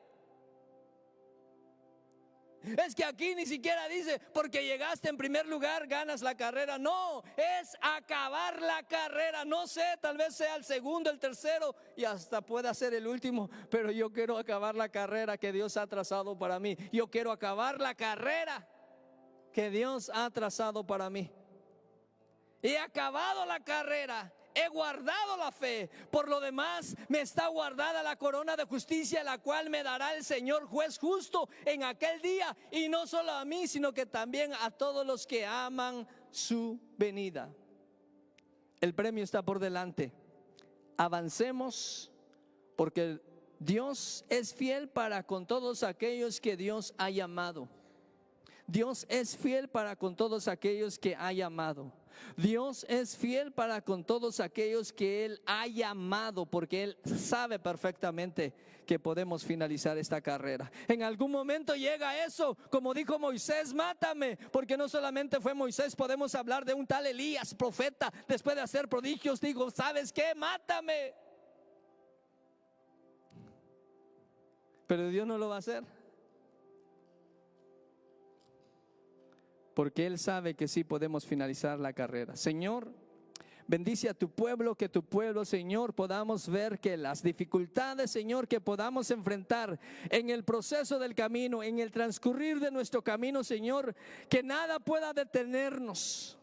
Es que aquí ni siquiera dice porque llegaste en primer lugar ganas la carrera. No, es acabar la carrera. No sé, tal vez sea el segundo, el tercero y hasta pueda ser el último, pero yo quiero acabar la carrera que Dios ha trazado para mí. Yo quiero acabar la carrera que Dios ha trazado para mí. He acabado la carrera, he guardado la fe. Por lo demás me está guardada la corona de justicia, la cual me dará el Señor juez justo en aquel día, y no solo a mí, sino que también a todos los que aman su venida. El premio está por delante. Avancemos, porque Dios es fiel para con todos aquellos que Dios ha llamado. Dios es fiel para con todos aquellos que ha llamado. Dios es fiel para con todos aquellos que Él ha llamado, porque Él sabe perfectamente que podemos finalizar esta carrera. En algún momento llega eso, como dijo Moisés: mátame, porque no solamente fue Moisés, podemos hablar de un tal Elías, profeta, después de hacer prodigios, digo: ¿sabes qué? Mátame. Pero Dios no lo va a hacer, porque Él sabe que sí podemos finalizar la carrera. Señor, bendice a tu pueblo, que tu pueblo, Señor, podamos ver que las dificultades, Señor, que podamos enfrentar en el proceso del camino, en el transcurrir de nuestro camino, Señor, que nada pueda detenernos.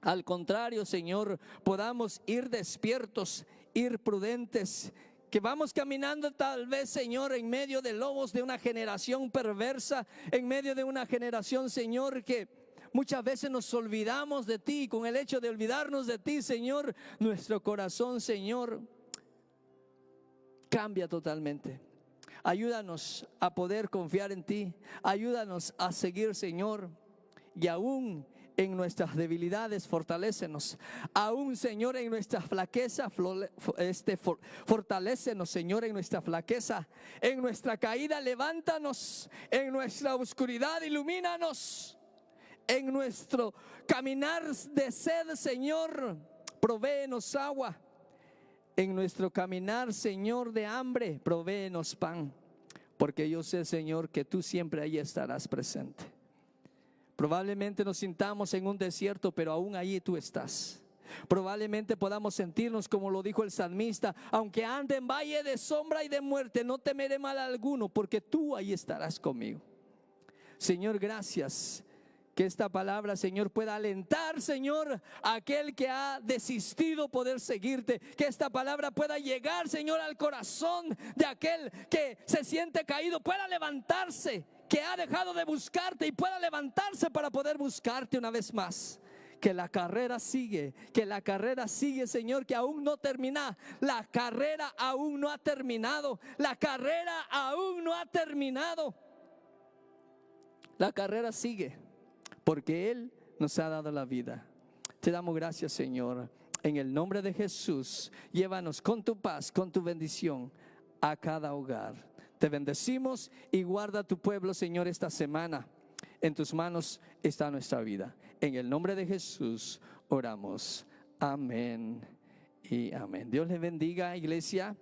Al contrario, Señor, podamos ir despiertos, ir prudentes, que vamos caminando tal vez, Señor, en medio de lobos de una generación perversa, en medio de una generación, Señor, que muchas veces nos olvidamos de ti. Con el hecho de olvidarnos de ti, Señor, nuestro corazón, Señor, cambia totalmente. Ayúdanos a poder confiar en ti. Ayúdanos a seguir, Señor. Y aún en nuestras debilidades, fortalécenos. Aún, Señor, en nuestra flaqueza, fortalécenos, Señor, en nuestra flaqueza. En nuestra caída, levántanos. En nuestra oscuridad, ilumínanos. En nuestro caminar de sed, Señor, provéenos agua. En nuestro caminar, Señor, de hambre, provéenos pan. Porque yo sé, Señor, que tú siempre ahí estarás presente. Probablemente nos sintamos en un desierto, pero aún allí tú estás. Probablemente podamos sentirnos como lo dijo el salmista: aunque ande en valle de sombra y de muerte, no temeré mal alguno, porque tú ahí estarás conmigo. Señor, gracias. Que esta palabra, Señor, pueda alentar, Señor, a aquel que ha desistido poder seguirte. Que esta palabra pueda llegar, Señor, al corazón de aquel que se siente caído, pueda levantarse, que ha dejado de buscarte y pueda levantarse para poder buscarte una vez más. Que la carrera sigue, Señor, que aún no termina. La carrera aún no ha terminado. La carrera aún no ha terminado. La carrera sigue, porque Él nos ha dado la vida. Te damos gracias, Señor. En el nombre de Jesús, llévanos con tu paz, con tu bendición a cada hogar. Te bendecimos y guarda a tu pueblo, Señor, esta semana. En tus manos está nuestra vida. En el nombre de Jesús oramos. Amén y amén. Dios les bendiga, iglesia.